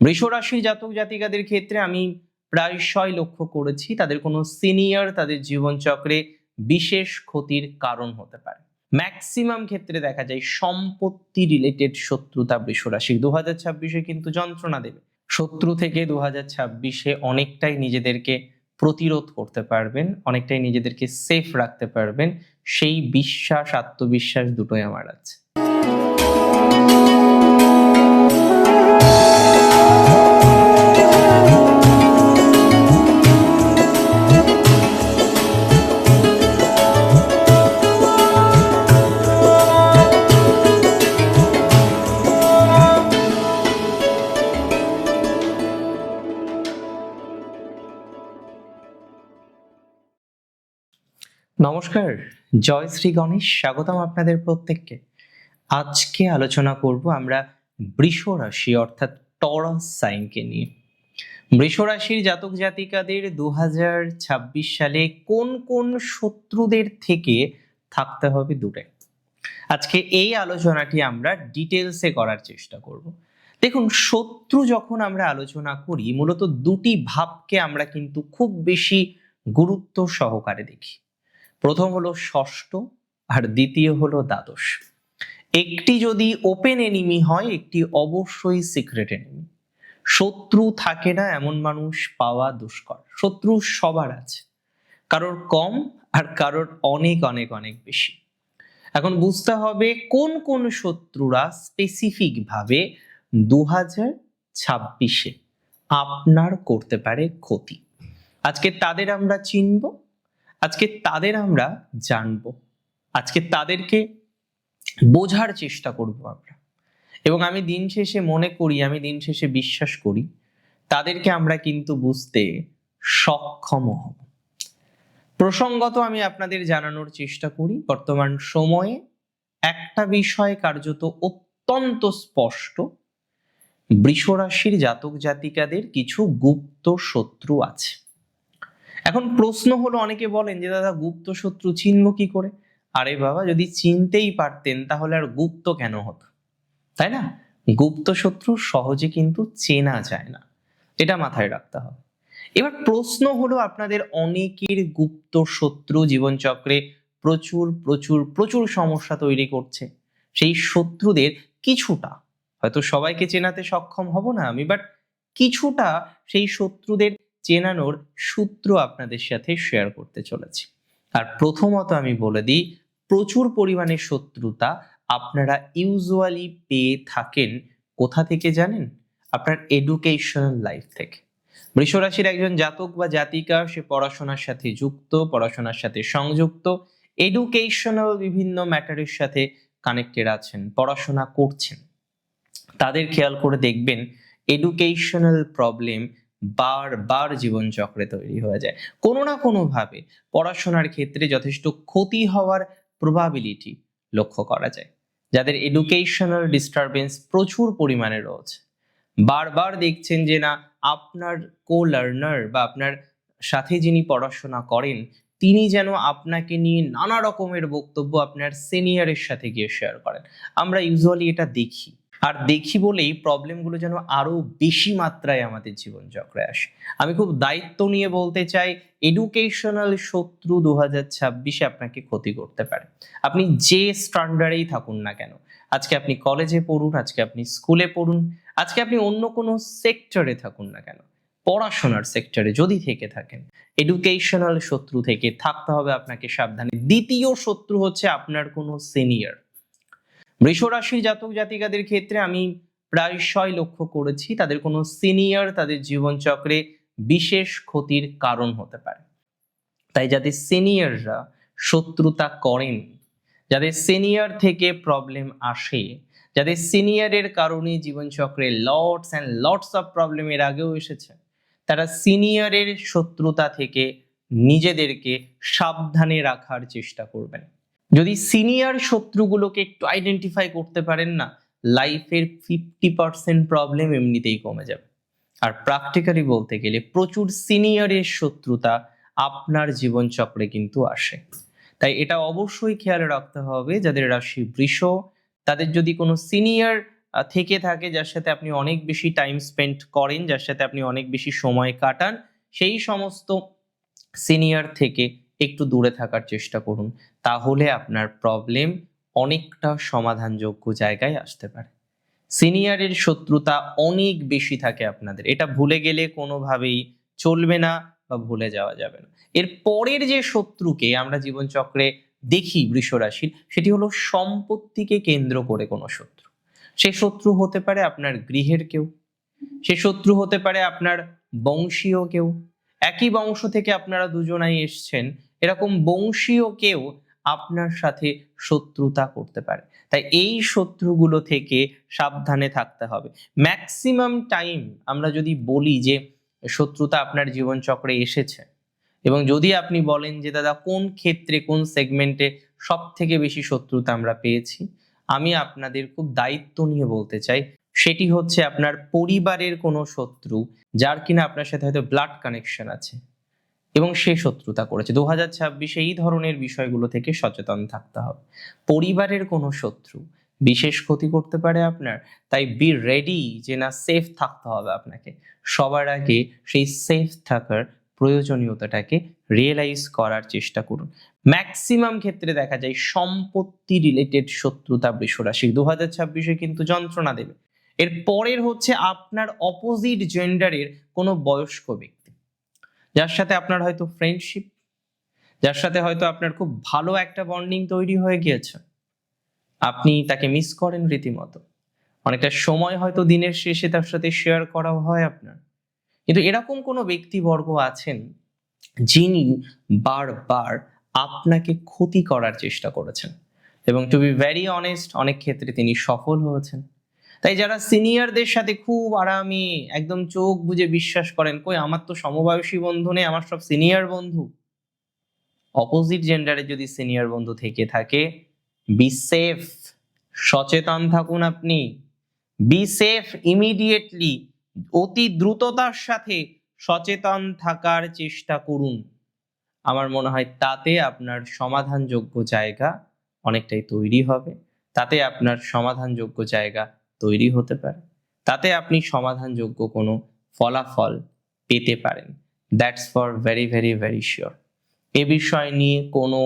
বৃষ রাশির জাতক জাতিকাদের ক্ষেত্রে আমি প্রায়শই লক্ষ্য করেছি তাদের কোনো সিনিয়র তাদের জীবনচক্রে বিশেষ ক্ষতির কারণ হতে পারে। ম্যাক্সিমাম ক্ষেত্রে দেখা যায় সম্পত্তি রিলেটেড শত্রুতা বৃষ রাশির 2026-এ কিন্তু যন্ত্রণা দেবে। শত্রু থেকে 2026-এ অনেকটাই নিজেদেরকে প্রতিরোধ করতে পারবেন, অনেকটাই নিজেদেরকে সেফ রাখতে পারবেন, সেই বিশ্বাস আত্মবিশ্বাস দুটোই আমার আছে। নমস্কার, জয় শ্রী গণেশ। স্বাগতম আপনাদের প্রত্যেককে। আজকে আলোচনা করব আমরা বৃষ রাশি অর্থাৎ টরাস সাইনকে নিয়ে। বৃষ রাশির জাতক জাতিকাদের 2026 সালে কোন কোন শত্রুদের থেকে থাকতে হবে দূরে। আজকে এই আলোচনাটি আমরা ডিটেলসে করার চেষ্টা করব। দেখুন, শত্রু যখন আমরা আলোচনা করি মূলত দুটি ভাবকে আমরা কিন্তু খুব বেশি গুরুত্ব সহকারে দেখি। প্রথম হলো ষষ্ঠ আর দ্বিতীয় হলো দ্বাদশ। একটি যদি ওপেন এনিমি হয়, একটি অবশ্যই সিক্রেট এনিমি। শত্রু থাকে না এমন মানুষ পাওয়া দুষ্কর। শত্রু সবার আছে, কারোর কম আর কারোর অনেক অনেক অনেক বেশি। এখন বুঝতে হবে কোন কোন শত্রুরা স্পেসিফিক ভাবে 2026-এ আপনার করতে পারে ক্ষতি। আজকে তাদের আমরা চিনব, আজকে তাদের আমরা জানবো, আজকে তাদেরকে বোঝার চেষ্টা করব আমরা। এবং আমি দিন শেষে মনে করি, আমি দিন শেষে বিশ্বাস করি তাদেরকে আমরা কিন্তু বুঝতে সক্ষম হব। প্রসঙ্গত আমি আপনাদের জানানোর চেষ্টা করি, বর্তমান সময়ে একটা বিষয় কার্যত অত্যন্ত স্পষ্ট, বৃষ রাশির জাতক জাতিকাদের কিছু গুপ্ত শত্রু আছে। এখন প্রশ্ন হলো, অনেকে বলেন যে দাদা গুপ্ত শত্রু চিনব কি করে? আরে বাবা, যদি চিনতেই পারতেন তাহলে আর গুপ্ত কেন হতো, তাই না? গুপ্ত শত্রু সহজে কিন্তু চেনা যায় না, এটা মাথায় রাখতে হবে। এবার প্রশ্ন হলো, আপনাদের অনেকের গুপ্ত শত্রু জীবনচক্রে প্রচুর প্রচুর প্রচুর সমস্যা তৈরি করছে। সেই শত্রুদের কিছুটা, হয়তো সবাইকে চেনাতে সক্ষম হব না আমি, বাট কিছুটা সেই শত্রুদের চেনানোর সূত্র আপনাদের সাথে শেয়ার করতে চলেছি। আর প্রথমত আমি বলে দিই, প্রচুর পরিমাণে শত্রুতা আপনারা ইউজুয়ালি পেয়ে থাকেন কোথা থেকে জানেন? আপনার এডুকেশনাল লাইফ থেকে। বৃষ রাশির একজন জাতক বা জাতিকা, সে পড়াশোনার সাথে যুক্ত, পড়াশোনার সাথে সংযুক্ত, এডুকেশনাল বিভিন্ন ম্যাটারের সাথে কানেক্টেড আছেন, পড়াশোনা করছেন। তাদের খেয়াল করে দেখবেন এডুকেশনাল প্রবলেম বারবার জীবনচক্রে তৈরি হয়ে যায়। কোনো না কোনো ভাবে পড়াশোনার ক্ষেত্রে যথেষ্ট ক্ষতি হওয়ার প্রবাবিলিটি লক্ষ্য করা যায়। যাদের এডুকেশনাল ডিস্টারবেন্স প্রচুর পরিমাণে রয়েছে, বারবার দেখছেন যে না আপনার কো লার্নার বা আপনার সাথে যিনি পড়াশোনা করেন তিনি যেন আপনাকে নিয়ে নানা রকমের বক্তব্য আপনার সিনিয়রের সাথে গিয়ে শেয়ার করেন। আমরা ইউজুয়ালি এটা দেখি, আর দেখি বলেই প্রবলেমগুলো যেন আরো বেশি মাত্রায় আমাদের জীবনচক্রে আসে। আমি খুব দায়িত্ব নিয়ে বলতে চাই, এডুকেশনাল শত্রু 2026-এ আপনাকে ক্ষতি করতে পারে। আপনি যে স্ট্যান্ডার্ডেই থাকুন না কেন, আজকে আপনি কলেজে পড়ুন, আজকে আপনি স্কুলে পড়ুন, আজকে আপনি অন্য কোনো সেক্টরে থাকুন না কেন, পড়াশোনার সেক্টরে যদি থেকে থাকেন, এডুকেশনাল শত্রু থেকে থাকতে হবে আপনাকে সাবধানে। দ্বিতীয় শত্রু হচ্ছে আপনার কোনো সিনিয়র। বৃষ রাশির জাতক জাতিকাদের ক্ষেত্রে আমি প্রায়শই লক্ষ্য করেছি তাদের কোনো সিনিয়র তাদের জীবনচক্রে বিশেষ ক্ষতির কারণ হতে পারে। তাই যাদের সিনিয়ররা শত্রুতা করেন, যাদের সিনিয়র থেকে প্রবলেম আসে, যাদের সিনিয়রের কারণে জীবনচক্রে lots and lots of problem এর আগেও এসেছে, তারা সিনিয়রের শত্রুতা থেকে নিজেদেরকে সাবধানে রাখার চেষ্টা করবেন। যদি সিনিয়র শত্রুগুলোকে একটু আইডেন্টিফাই করতে পারেন না, লাইফের 50% প্রবলেম এমনিতেই কমে যাবে। আর প্র্যাকটিক্যালি বলতে গেলে প্রচুর সিনিয়রের শত্রুতা আপনার জীবনচক্রে কিন্তু আসে। তাই এটা অবশ্যই খেয়াল রাখতে হবে, যাদের রাশি বৃষ তাদের যদি কোনো সিনিয়র থেকে থাকে, যার সাথে আপনি অনেক বেশি টাইম স্পেন্ড করেন, যার সাথে আপনি অনেক বেশি সময় কাটান, সেই সমস্ত সিনিয়র থেকে একটু দূরে থাকার চেষ্টা করুন। তাহলে আপনার প্রবলেম অনেকটা সমাধানযোগ্য জায়গায় আসতে পারে। সিনিয়রের শত্রুতা অনেক বেশি থাকে আপনাদের, এটা ভুলে গেলে কোনোভাবেই চলবে না বা ভুলে যাওয়া যাবে না। এর পরের যে শত্রুকে আমরা জীবনচক্রে দেখি বৃষ রাশির, সেটি হলো সম্পত্তিকে কেন্দ্র করে কোনো শত্রু। সে শত্রু হতে পারে আপনার গৃহের কেউ, সে শত্রু হতে পারে আপনার বংশীয় কেউ, একই বংশ থেকে আপনারা দুজনাই এসছেন, এরকম বংশীয় কেউ আপনার সাথে শত্রুতা করতে পারে। তাই এই শত্রুগুলো থেকে সাবধানে থাকতে হবে। ম্যাক্সিমাম টাইম আমরা যদি বলি যে শত্রুতা আপনার জীবনচক্রে এসেছে, এবং যদি আপনি বলেন যে দাদা কোন ক্ষেত্রে কোন সেগমেন্টে সব থেকে বেশি শত্রুতা আমরা পেয়েছি, আমি আপনাদের খুব দায়িত্ব নিয়ে বলতে চাই, সেটি হচ্ছে আপনার পরিবারের কোনো শত্রু, যার কিনা আপনার সাথে হয়তো ব্লাড কানেকশন আছে এবং সে শত্রুতা করেছে। 2026 এই ধরনের বিষয়গুলো থেকে সচেতন থাকতে হবে। পরিবারের কোনো শত্রু বিশেষ ক্ষতি করতে পারে আপনার, তাই বি রেডি যে না, সেফ থাকতে হবে আপনাকে। সবার আগে সেই সেফ থাকার প্রয়োজনীয়তাটাকে রিয়েলাইজ করার চেষ্টা করুন। ম্যাক্সিমাম ক্ষেত্রে দেখা যায় সম্পত্তি রিলেটেড শত্রুতা বৃষ রাশি 2026 কিন্তু যন্ত্রণা দেবে। এর পরের হচ্ছে আপনার অপোজিট জেন্ডারের কোনো বয়স্ক ব্যক্তি, যার সাথে আপনার হয়তো ফ্রেন্ডশিপ, যার সাথে হয়তো আপনার খুব ভালো একটা বন্ডিং তৈরি হয়ে গিয়েছে, আপনি তাকে মিস করেন রীতিমতো, অনেকটা সময় হয়তো দিনের শেষে তার সাথে শেয়ার করা হয় আপনার, কিন্তু এরকম কোনো ব্যক্তিবর্গ আছেন যিনি বারবার আপনাকে ক্ষতি করার চেষ্টা করেছেন, এবং টু বি ভেরি অনেস্ট অনেক ক্ষেত্রে তিনি সফল হয়েছেন। তাই যারা সিনিয়রদের সাথে খুব আরামে একদম চোখ বুজে বিশ্বাস করেন, কই আমার তো সমবয়সী বন্ধু নেই, আমার সব সিনিয়র বন্ধু, অপোজিট জেন্ডারে যদি সিনিয়র বন্ধু থেকে থাকে, বি সেফ, সচেতন থাকুন আপনি, বি সেফ ইমিডিয়েটলি, অতি দ্রুততার সাথে সচেতন থাকার চেষ্টা করুন। আমার মনে হয় তাতে আপনার সমাধানযোগ্য জায়গা অনেকটাই তৈরি হবে, তাতে আপনার সমাধানযোগ্য জায়গা তৈরি হতে পারে, তাতে আপনি সমাধানযোগ্য কোনো ফলাফল পেতে পারেন। That's for very very very sure. এ বিষয় নিয়ে কোনো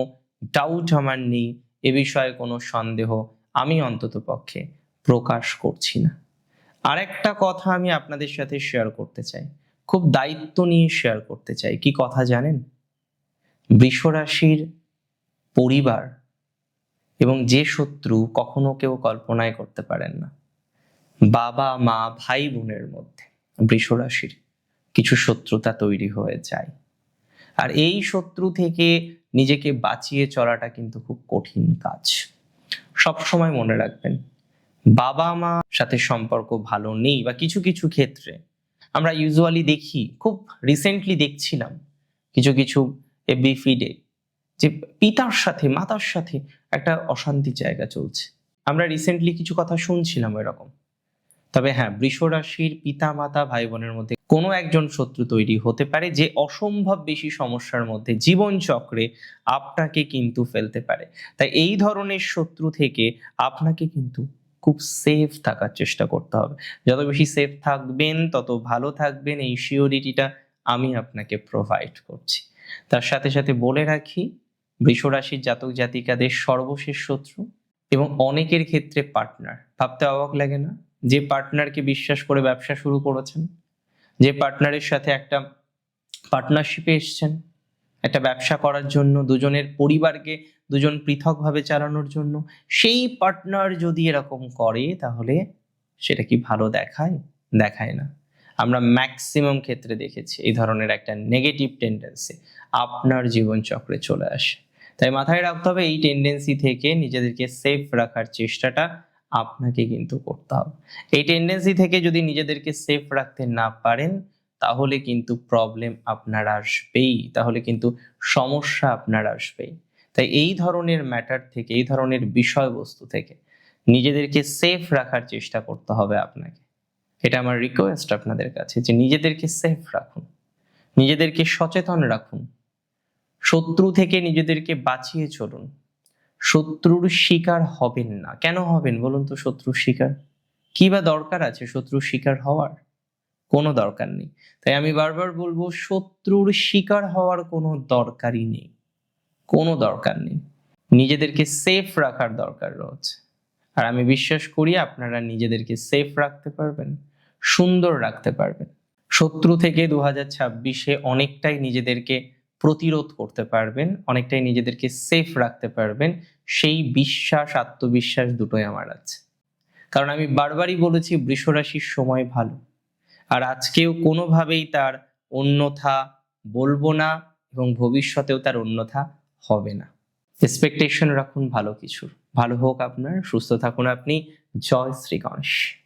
ডাউট আমার নেই, এ বিষয়ে কোনো সন্দেহ আমি অন্তত পক্ষে প্রকাশ করছি না। আরেকটা কথা আমি আপনাদের সাথে শেয়ার করতে চাই, খুব দায়িত্ব নিয়ে শেয়ার করতে চাই। কি কথা জানেন? বৃষ রাশির পরিবার এবং যে শত্রু কখনো কেউ কল্পনাই করতে পারেন না, বাবা মা ভাই বোনের মধ্যে বৃষ রাশির কিছু শত্রুতা তৈরি হয়ে যায়। আর এই শত্রু থেকে নিজেকে বাঁচিয়ে চলাটা কিন্তু খুব কঠিন কাজ। সব সময় মনে রাখবেন, বাবা মা সাথে সম্পর্ক ভালো নেই বা কিছু কিছু ক্ষেত্রে আমরা ইউজুয়ালি দেখি, খুব রিসেন্টলি দেখছিলাম কিছু কিছু এফবি ফিডে, যে পিতার সাথে মাতার সাথে একটা অশান্তি জায়গা চলছে। আমরা রিসেন্টলি কিছু কথা শুনছিলাম এরকম। তবে হ্যাঁ, বৃষ রাশির পিতা মাতা ভাই বোনের মধ্যে কোনো একজন শত্রু তৈরি হতে পারে, যে অসম্ভব বেশি সমস্যার মধ্যে জীবন চক্রে আপনাকে কিন্তু ফেলতে পারে। তাই এই ধরনের শত্রু থেকে আপনাকে কিন্তু খুব সেফ থাকার চেষ্টা করতে হবে। যত বেশি সেফ থাকবেন তত ভালো থাকবেন, এই সিওরিটিটা আমি আপনাকে প্রোভাইড করছি। তার সাথে সাথে বলে রাখি, বৃষ রাশির জাতক জাতিকাদের সর্বশেষ শত্রু এবং অনেকের ক্ষেত্রে পার্টনার। ভাবতে অবাক লাগে না? যে পার্টনারকে বিশ্বাস করে ব্যবসা শুরু করেছেন, যে পার্টনারের সাথে একটা পার্টনারশিপে এসছেন একটা ব্যবসা করার জন্য, দুজনের পরিবারকে দুজন পৃথকভাবে চালানোর জন্য, সেই পার্টনার যদি এরকম করে তাহলে সেটা কি ভালো দেখায়? দেখায় না। আমরা ম্যাক্সিমাম ক্ষেত্রে দেখেছি এই ধরনের একটা নেগেটিভ টেন্ডেন্সি আপনার জীবনচক্রে চলে আসে। তাই মাথায় রাখতে হবে, এই টেন্ডেন্সি থেকে নিজেদেরকে সেফ রাখার চেষ্টাটা আপনাকে কিন্তু করতে হবে। এই টেন্ডেন্সি থেকে যদি নিজেদেরকে সেফ রাখতে না পারেন, তাহলে কিন্তু প্রবলেম আপনার আসবেই, তাহলে কিন্তু সমস্যা আপনার আসবেই। তাই এই ধরনের ম্যাটার থেকে, এই ধরনের বিষয়বস্তু থেকে নিজেদেরকে সেফ রাখার চেষ্টা করতে হবে আপনাকে। এটা আমার রিকোয়েস্ট আপনাদের কাছে, যে নিজেদেরকে সেফ রাখুন, নিজেদেরকে সচেতন রাখুন, শত্রু থেকে নিজেদেরকে বাঁচিয়ে চলুন। শত্রুর শিকার হবেন না। কেন হবেন বলুন তো? শত্রুর শিকার কি বা দরকার আছে শত্রুর শিকার হওয়ার? কোনো দরকার নেই। তাই আমি বারবার বলবো, শত্রুর শিকার হওয়ার কোনো দরকারই নেই, কোনো দরকার নেই। নিজেদেরকে সেফ রাখার দরকার রয়েছে। আর আমি বিশ্বাস করি আপনারা নিজেদেরকে সেফ রাখতে পারবেন, সুন্দর রাখতে পারবেন। শত্রু থেকে 2026-এ অনেকটাই নিজেদেরকে প্রতিরোধ করতে পারবেন, অনেকটাই নিজেদেরকে সেফ রাখতে পারবেন। সেই বিশ্বাস, আত্মবিশ্বাস দুটোই আমার আছে। কারণ আমি বারবারই বলেছি বৃষ রাশির সময় ভালো। আর আজকেও কোনোভাবেই তার অন্যথা বলবো না, এবং ভবিষ্যতেও তার অন্যথা হবে না। এক্সপেকটেশন রাখুন ভালো কিছুর। ভালো হোক আপনার, সুস্থ থাকুন আপনি। জয় শ্রী গণেশ।